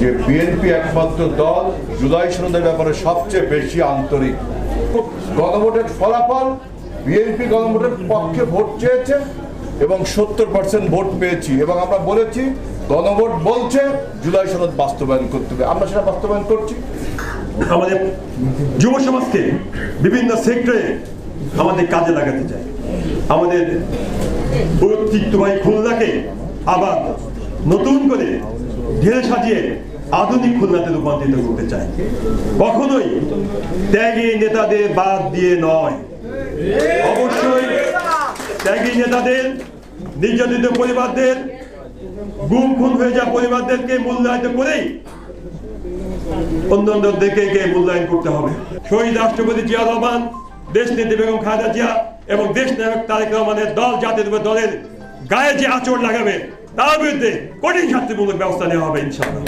যে বিএনপি একমাত্র দল জুলাই সনদের ব্যাপারে সবচেয়ে বেশি আন্তরিক। গণভোটের ফলাফল, বিএনপি গণভোটের পক্ষে ভোট চেয়েছে এবং 70% ভোট পেয়েছি, এবং আমরা বলেছি গণভোট বলছে জুলাই সনদ বাস্তবায়ন করতে হবে, আমরা সেটা বাস্তবায়ন করছি। আমাদের যুব সমাজকে বিভিন্ন সেক্টরে আমাদের কাজে লাগাতে চাই। আমাদের ঐতিহ্যবাহী খুলনাকে আবার নতুন করে ঢেলে সাজিয়ে আধুনিক খুলনাতে রূপান্তরিত করতে চাই। কখনোই ত্যাগী নেতাদের বাদ দিয়ে নয়, অবশ্যই ত্যাগী নেতাদের, নির্যাতিত পরিবারদের, গুম খুন হয়ে যাওয়া পরিবারদেরকে মূল্যায়িত করেই অন্যান্যদেরকে মূল্যায়ন করতে হবে। শহীদ রাষ্ট্রপতি জিয়া রহমান, দেশ নেত্রী বেগম খালেদা জিয়া এবং দেশ নায়ক তারেক রহমানের দল জাতীয় দলের গায়ে যে আঁচড় লাগাবে তার বিরুদ্ধে কঠিন শাস্তিমূলক ব্যবস্থা নেওয়া হবে ইনশাআল্লাহ।